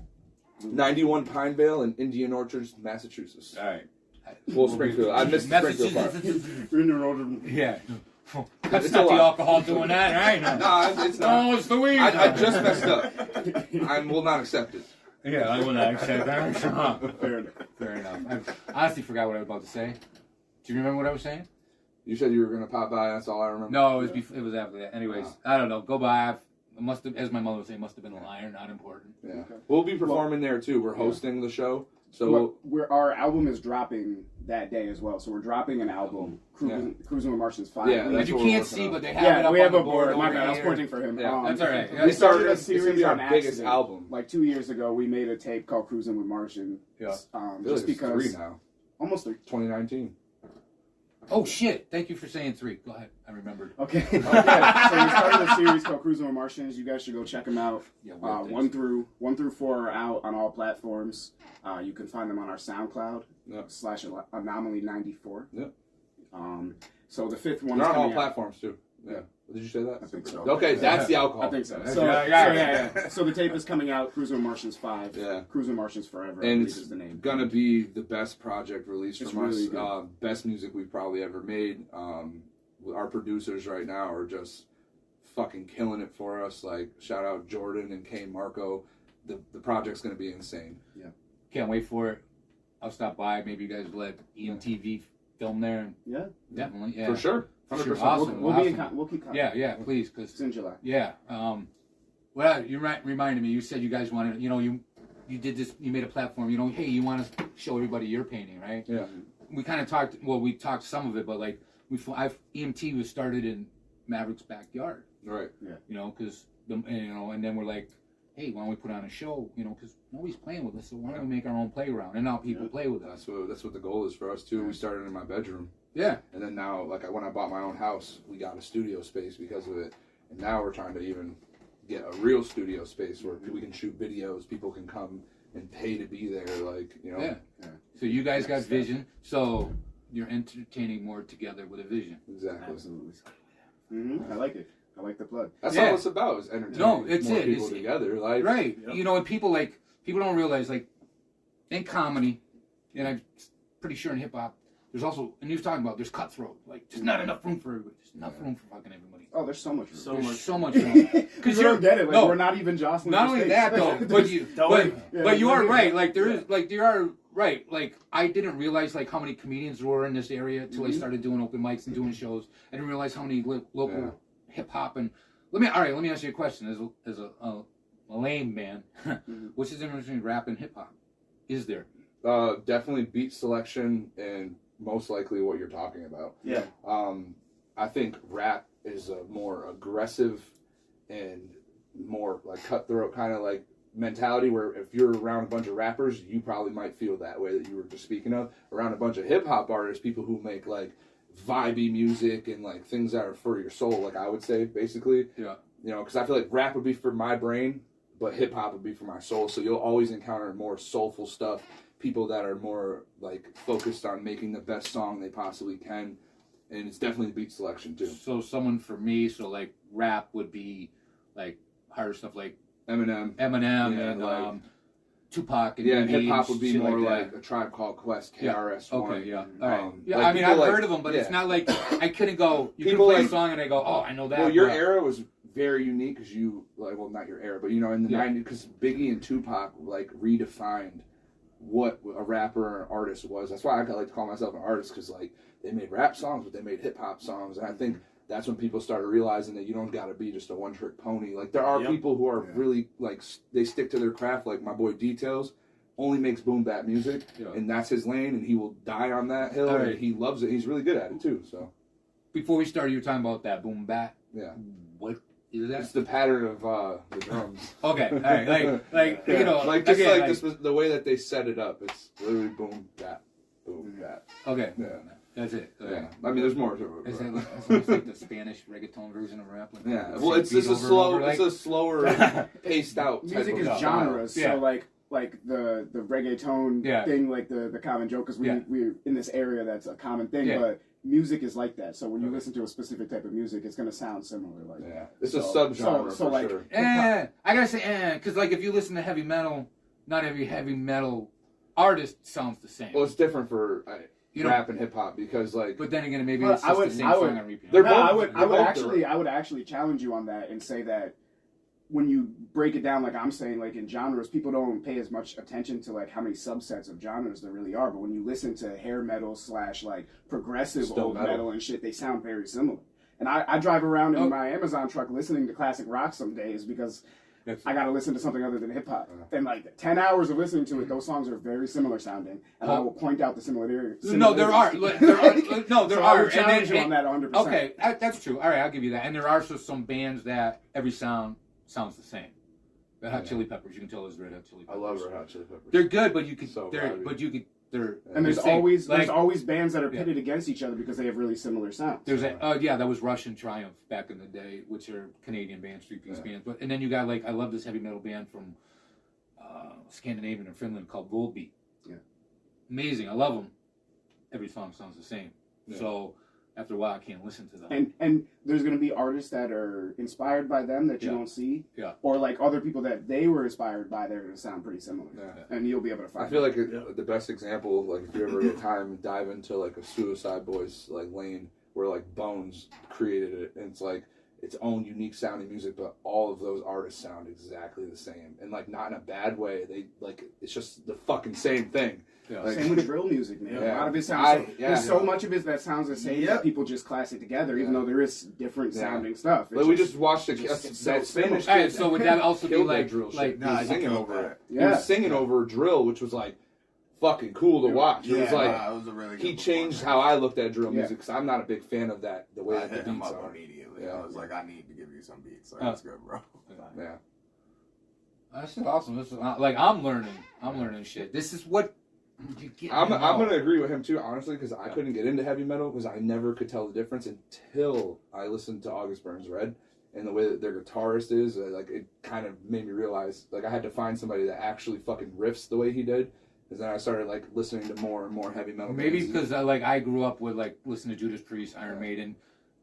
91 Pinevale in Indian Orchards, Massachusetts. All right. Well, Springfield. I missed the Springfield part. We're in the road. Yeah. That's It's not a the lot. alcohol doing that, right? No, it's not. No, it's the weed. I just messed up. I will not accept it. Yeah, I will not accept that. Fair enough. Fair enough. I honestly forgot what I was about to say. Do you remember what I was saying? You said you were gonna pop by. That's all I remember. No, it was before, it was after that. Anyways, Oh. I don't know. Go by. It must have, as my mother would say, must have been a liar, not important. Yeah, Okay. we'll be performing there too. We're hosting the show, so Our album is dropping that day as well. So we're dropping an album, Cruising with Martians 5. Yeah, And that's you what we're can't working see, on. but they have it up we on have the a board. My over bad, I was here. pointing for him. Yeah, that's all right. We started a this will series be our on biggest accident. album. Like 2 years ago, we made a tape called Cruising with Martian. Yeah. I feel like Just it's because 3 now. almost 3. 2019. Oh shit! Thank you for saying 3. Go ahead. I remembered. Okay. So we started a series called Cruising with Martians. You guys should go check them out. Yeah, 1 through 4 are out on all platforms. You can find them on our SoundCloud /Anomaly94. Yep. So the 5th one. They're on all coming out. platforms too. Yeah. Did you say that? I think so. Okay, that's the alcohol. I think so. Yeah, So, yeah. So the tape is coming out. Cruising with Martians 5. Yeah. Cruising with Martians Forever. I And believe it's is the name. gonna be the best project released It's from really us. good. Best music we've probably ever made. Our producers right now are just fucking killing it for us. Like shout out Jordan and Kane Marco. The project's gonna be insane. Can't wait for it. I'll stop by. Maybe you guys let EMTV film there. Yeah. Definitely. Yeah. For sure. For sure. 100%. Awesome. We'll be in awesome. we'll keep contact. Yeah, please, because It's in July. yeah. Well, you reminded me. You said you guys wanted. You did this. You made a platform. Hey, you want to show everybody your painting, right? Yeah. We kind of talked. Well, we talked some of it, but like EMT was started in Maverick's backyard. Right. Because and then we're like, hey, why don't we put on a show? Because nobody's playing with us, so why don't we make our own playground? And now people play with us. That's what the goal is for us too. We started in my bedroom. Yeah. And then now, like when I bought my own house, we got a studio space because of it. And now we're trying to even get a real studio space where we can shoot videos. People can come and pay to be there. Yeah. So you guys got vision. So you're entertaining more together with a vision. Exactly. Absolutely. I like it. I like the plug. That's Yeah. all it's about is entertaining No, it's more it. people It's- together. Like Right. And people don't realize, like, in comedy, and I'm pretty sure in hip hop, there's also, and you're talking about, there's cutthroat. Like, there's not enough room for everybody. There's enough room for fucking everybody. Oh, there's so much room. There's so much room. Because you don't get it. Like, we're not even jostling. Not for only space. that though, but you are right. Like you are right. Like I didn't realize like how many comedians were in this area until I started doing open mics and doing shows. I didn't realize how many local hip hop and let me ask you a question as a lame man. What's the difference between rap and hip hop? Is there? definitely beat selection and most likely what you're talking about. Yeah. I think rap is a more aggressive and more like cutthroat kind of like mentality where if you're around a bunch of rappers, you probably might feel that way that you were just speaking of. Around a bunch of hip hop artists, people who make like vibey music and like things that are for your soul, like I would say basically. Yeah. You know, because I feel like rap would be for my brain, but hip hop would be for my soul. So you'll always encounter more soulful stuff, people that are more like focused on making the best song they possibly can. And it's definitely beat selection too. So someone for me, so like rap would be like harder stuff like Eminem. Eminem Yeah, and like- Tupac and Yeah, and Biggie hip hop and would be shit more like like A Tribe Called Quest, Yeah. KRS-One. Okay, yeah. All right. Yeah, like I mean, people I've like- heard of them, but it's yeah. not like I couldn't go. You could People play like- a song and I go, oh, I know that. Well, your but- era was very unique because you, like, well, not your era, but, you know, in the Yeah. 90s, because Biggie and Tupac, like, redefined what a rapper or an artist was. That's why I like to call myself an artist, because, like, they made rap songs, but they made hip-hop songs, and I think that's when people started realizing that you don't got to be just a one-trick pony. Like, there are Yep. people who are really, like, they stick to their craft, like my boy Details, only makes boom-bap music, Yeah. and that's his lane, and he will die on that hill, All right. and he loves it. He's really good at it, too, so, Before we started, you were talking about that boom bat. yeah. What is It's that? the pattern of the drums. Okay, all right, like Yeah, you know, like just again, like this was the way that they set it up. It's literally boom, bap, boom, bap. Okay, Yeah. that's it. Okay. Yeah, I mean, there's more to it. Is but- that it's almost like the Spanish reggaeton version of rap? Like Yeah, the well, it's beat just a over and slow, over, like- it's a slower, paced out. Type Music of is style. genres, Yeah. so like the reggaeton Yeah. thing, like the common joke, because Yeah. we're in this area that's a common thing, Yeah. but music is like that. So when you Okay. listen to a specific type of music, it's gonna sound similar. Like Yeah, it's a So- subgenre so for like- sure. I gotta say, because like if you listen to heavy metal, not every heavy metal artist sounds the same. Well, it's different for rap and hip hop because like. But then again, maybe Well, it's just the same song on repeat. They're No, both- I would both actually, I would actually challenge you on that and say that when you break it down, like I'm saying, like in genres, people don't pay as much attention to like how many subsets of genres there really are. But when you listen to hair metal / like progressive Still old metal. metal and shit, they sound very similar. And I drive around in my Amazon truck listening to classic rock some days because I got to listen to something other than hip hop. And like 10 hours of listening to it, those songs are very similar sounding. And I will point out the similarities. No, there are. No, there So I are. would challenge you on that 100%. Okay, that's true. All right, I'll give you that. And there are some bands that every sound sounds the same. Red Hot Chili Peppers, you can tell is Red Hot Chili I Peppers. love Red Hot Chili Peppers. They're good, but you could. So they're vibey. but you could. They're And there's the same. always Like, bands that are pitted against each other because they have really similar sounds. There's a yeah, that was Russian Triumph back in the day, which are Canadian bands, 3-piece bands. But and then you got like I love this heavy metal band from Scandinavia or Finland called Volbeat. Yeah, amazing. I love them. Every song sounds the same. Yeah. So after a while, I can't listen to them. and there's going to be artists that are inspired by them that you don't see, or like other people that they were inspired by. They're going to sound pretty similar, and you'll be able to find. I feel like the best example, like if you ever get time, dive into like a Suicide Boys like lane where like Bones created it, and it's like its own unique sounding music, but all of those artists sound exactly the same, and like not in a bad way. They like it's just the fucking same thing. Yeah. Same with drill music, man. Yeah. A lot of it sounds. There's so yeah. much of it that sounds the same that people just class it together, even though there is different sounding stuff. It's But we just watched that Spanish All right, kid. so would that also be killed that like drill like shit. He was singing over it. He Yeah. was singing over drill, which was like fucking cool to watch. It was like it was a really good he changed how I looked at drill Yeah. music because I'm not a big fan of that. The way I that the hit him beats up are. immediately. Yeah. I was like, I need to give you some beats. Like, that's good, bro. Yeah. That's awesome. This is like I'm learning shit. This is what you get. I'm gonna agree with him too, honestly, because I couldn't get into heavy metal because I never could tell the difference until I listened to August Burns Red and the way that their guitarist is. Like it kind of made me realize like I had to find somebody that actually fucking riffs the way he did. Because then I started like listening to more and more heavy metal. Maybe bands. because I grew up with like listening to Judas Priest, Iron Maiden.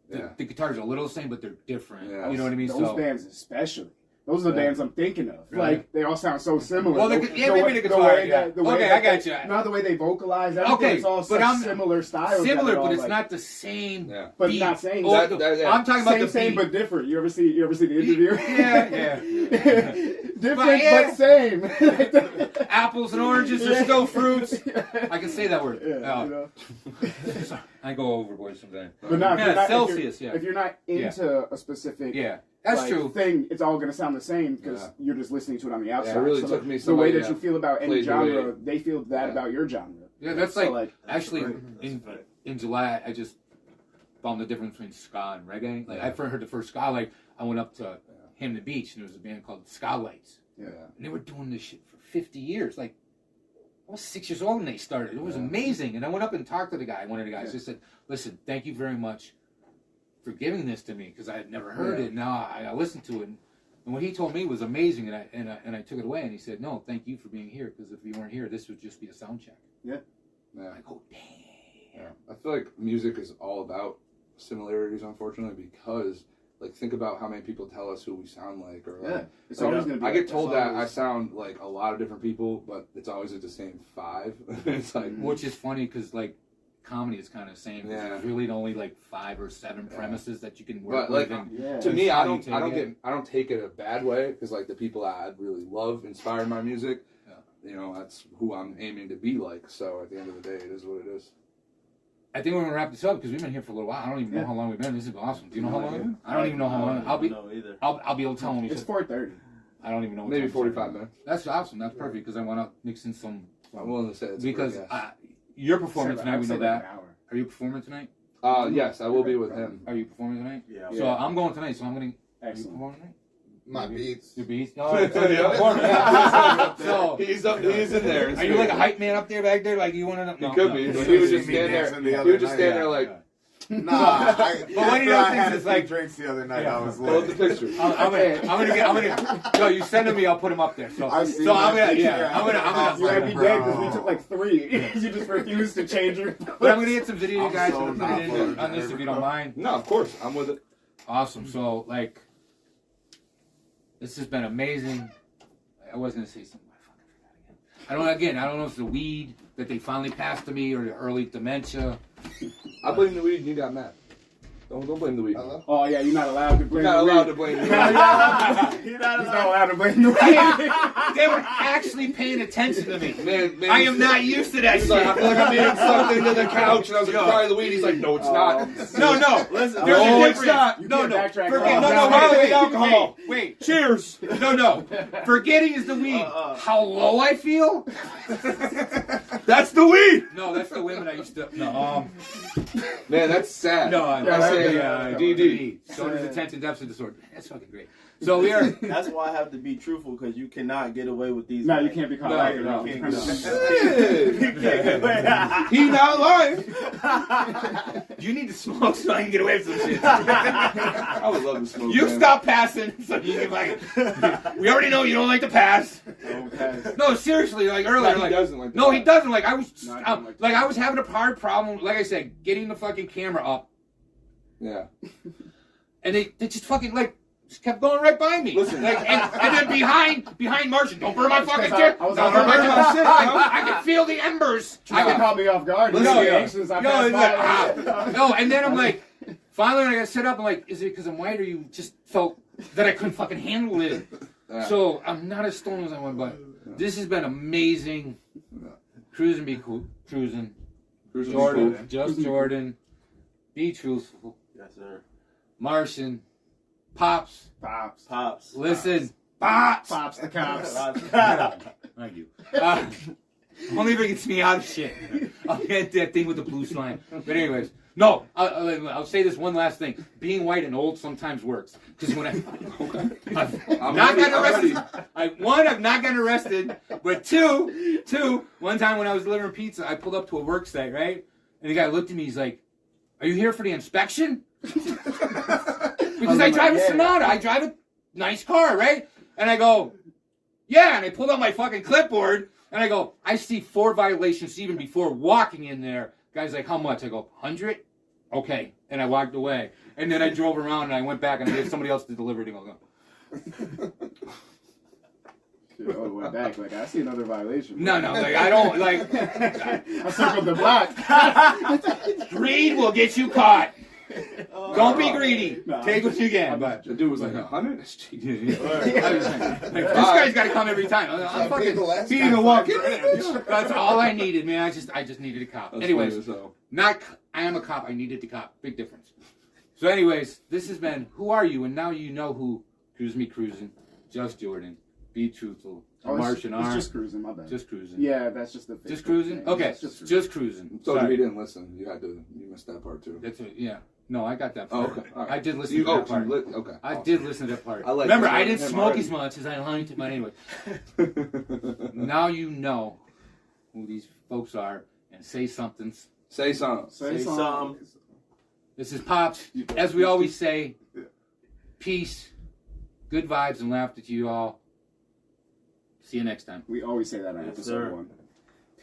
The guitars are a little the same, but they're different. Yeah. You know what I mean? Those bands especially. Those are the bands I'm thinking of. Really? Like they all sound so similar. Well, maybe the guitar. Okay, I got you. Not the way they vocalize. Everything, it's all but such similar styles. Similar, that are all, but it's like, not the same. Yeah. But beat. not saying Oh, that. I'm talking about the same beat. but different. You ever see the interview? Yeah. Different but same. Apples and oranges are still fruits. I can say that word. Yeah, you know? I go overboard sometimes. But not, Yeah, Celsius, if you're not into a specific that's like, true. thing, it's all going to sound the same because you're just listening to it on the outside. Yeah, it really so took me the way somebody that you feel about any played the genre, way- they feel that about your genre. Yeah, that's So, like that's actually great. in July I just found the difference between ska and reggae. Like I first heard the first ska, like I went up to Hampton Beach and there was a band called Ska Lights. Yeah. And they were doing this shit for 50 years. Like I was 6 years old when they started. It was amazing. And I went up and talked to the guy, one of the guys. Just said, "Listen, thank you very much for giving this to me because I had never heard it. Now I listened to it, and what he told me was amazing. And I took it away. And he said, "No, thank you for being here because if you weren't here, this would just be a sound check." Yeah. Yeah. I go, damn. Yeah. I feel like music is all about similarities, unfortunately, because like think about how many people tell us who we sound like, or like, It's always going to be. I like get told that. that I sound like a lot of different people, but it's always like the same 5. It's like Which is funny because like comedy is kind of the same. 'Cause Yeah. There's really only like 5 or 7 premises that you can work But, like, with. And Yeah. to me, how I you don't take it a bad way because like the people I really love inspire my music. You know, that's who I'm aiming to be like. So at the end of the day, it is what it is. I think we're gonna wrap this up because we've been here for a little while. I don't even know how long we've been. This is awesome. Do you know how long we've been? I don't even know how long. I'll be able to tell when we It's said. 4:30. I don't even know. What Maybe time 45 minutes. That's awesome. That's perfect because I want to mix in some. I'm willing to say it's Because a great guess. you're performing tonight. I'd We say know like that. an hour. Are you performing tonight? Yes, I will be with him. Are you performing tonight? Yeah. So I'm going tonight. So I'm gonna. Are you Excellent. performing tonight? My beats. Your beats. Yeah. So He's in there. are you like a hype man up there back there? Like you want to? He could be. But he would just stand there. He would just stand there like. Nah, But when he after does I had things, it's a few like- drinks the other night, I was Pull up the lit. picture. I'm gonna. Yo, you send him me. I'll put him up there. So I see so my I'm gonna. picture. Yeah, I'm gonna. You had me dead because we Bro. took like 3. You just refused to change your. But I'm gonna get some video, you I'm guys, so and put not it in photogenic, on this if you don't bro. mind. No, of course. I'm with it. Awesome. So like, this has been amazing. I was gonna say something. I fucking forgot again. I don't know if it's the weed that they finally passed to me or the early dementia. I blame the weed and you got mad. Don't blame the weed. Oh yeah, you're not allowed to blame. You're not the allowed weed. to blame the weed. He's not allowed to blame the weed. They were actually paying attention to me. Man, I am not used to that He's shit. like, I feel like I'm eating something to the couch, and I was like, probably the weed. He's like, no, it's not. No. Listen, There's No, a it's difference. not. You No, can't no. backtrack. Forget, Oh, no, no, wait, alcohol. Wait. Cheers. No. Forgetting is the weed. How low I feel? That's the weed. No, that's the women I used to. No, Man, that's sad. no, I that's say DD. Shoulders attention deficit disorder. That's fucking great. So we are. that's why I have to be truthful, because you cannot get away with these. No, you guys. can't be caught No, out. no. You You can't can't do get that. He not lying. You need to smoke so I can get away from some shit. I would love to smoke. You man. stop passing so you can like. We already know you don't like to pass. Okay. No, seriously, like earlier, No, he like doesn't like no, that. he doesn't. Like I was, No, I don't like like I was having a hard problem. Like I said, getting the fucking camera up, Yeah. and they just fucking like just kept going right by me. Listen. like and then behind Martian, don't burn my fucking I shit. was Don't on burn my my fucking shit, shit. I can feel the embers. I That can caught me off guard. Listen, No, yeah. anxious. I No, passed it's by. like, no, and then I'm like, finally when I got set up, I'm like, is it because I'm white or you just felt that I couldn't fucking handle it? Yeah. So I'm not as stoned as I want, but this has been amazing. Cruising, be cool. Cruising. Cruising Jordan, cool. just Jordan. Be truthful. Yes, sir. Martian. Pops. Pops. Listen. Pops. Pops the cops. Thank you. Only if it gets me out of shit. I'll get that thing with the blue slime. But anyways, no. I'll say this one last thing. Being white and old sometimes works. Because when I've not gotten arrested. I've not gotten arrested. But two, one time when I was delivering pizza, I pulled up to a work site, right? And the guy looked at me. He's like, "Are you here for the inspection?" Because I drive a Sonata. I drive a nice car, right? And I go, yeah. And I pulled out my fucking clipboard. And I go, I see 4 violations even before walking in there. Guy's like, how much? I go, 100? Okay. And I walked away. And then I drove around and I went back and I gave somebody else to deliver it. And go, Shit, I went back. Like, I see another violation. no, like, I don't, like, I circled the block. greed will get you caught. Don't be greedy. No, Take what you can. But The dude was like 100. That's cheap. like, this guy's got to come every time. I'm fucking last beating the walk in. That's all I needed, man. I just needed a cop. That's Anyways, funny as hell. I am a cop. I needed the cop. Big difference. So anyways, this has been Who Are You? And now you know who. Cruise Me Cruising. Just Jordan. Be Truthful. Martian It's Arm. just cruising, my bad. Just Cruising. Yeah, that's just the Just Facebook Cruising? thing. Okay. It's just Just Cruising. Told you Sorry. he didn't listen. You missed that part too. That's it. Yeah. No, I got that Oh, part. okay. All right. I did listen You, to that part. okay. I Awesome. did listen to that part. I like Remember, that. I didn't Him smoke already. as much as I liked, but anyway. Now you know who these folks are and say something. Say something. Say Say something. something. This is Pops. As we always say, peace, good vibes, and laughter to you all. See you next time. We always say that on Yes, episode sir. 1.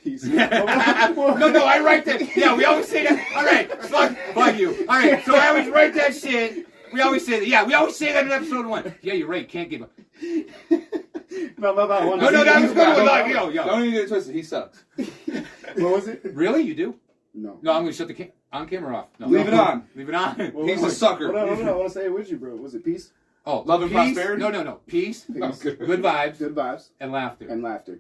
Peace. No, I write that. Yeah, we always say that. All right, fuck you. All right, so I always write that shit. We always say that. Yeah, we always say that in episode 1. Yeah, you're right. Can't give up. No, that was good one. Like, yo. Don't even get it twisted. He sucks. What was it? Really? You do? No. No, I'm going to shut the on camera off. No, Leave it on. Leave it on. He's a sucker. Hold on, I want to say it with you, bro. Was it peace? Oh, Love and peace? prosperity? No. Peace, Peace. good vibes, Good vibes and laughter. and laughter.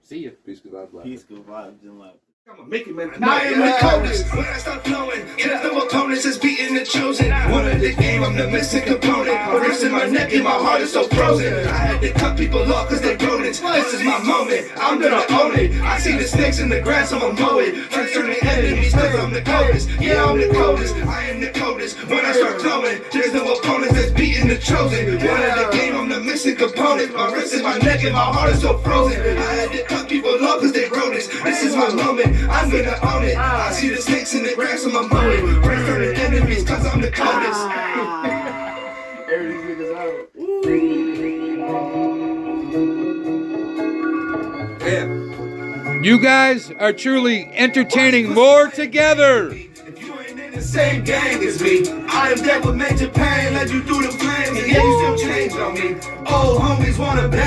See ya. Peace, good vibes, Peace, good vibes, and love. I'm making man. I am the coldest. When I start flowing, there's no opponents. It's beating the chosen. One of the game, I'm the missing component. My wrist in my neck and my heart is so frozen. I had to cut people off cause they rodents. This is my moment. I'm gonna own it. I see the snakes in the grass, I'ma mow it. Friends turning enemies cause I'm the coldest. Yeah, I'm the coldest. I am the coldest. When I start flowing, there's no opponents that's beating the chosen. One of the game, I'm the missing component. My wrist in my neck and my heart is so frozen. I had to cut people off cause they rodents. This is my moment. I'm gonna own it. I see the snakes in the grass, I'm a mowing. Friends turning enemies cause I'm the coldest. Air these niggas out. Damn. You guys are truly entertaining more together. If you ain't in the same gang as me, I am dead with major pain. Let you through the flames, and yeah, you still change on me. Old homies wanna bang.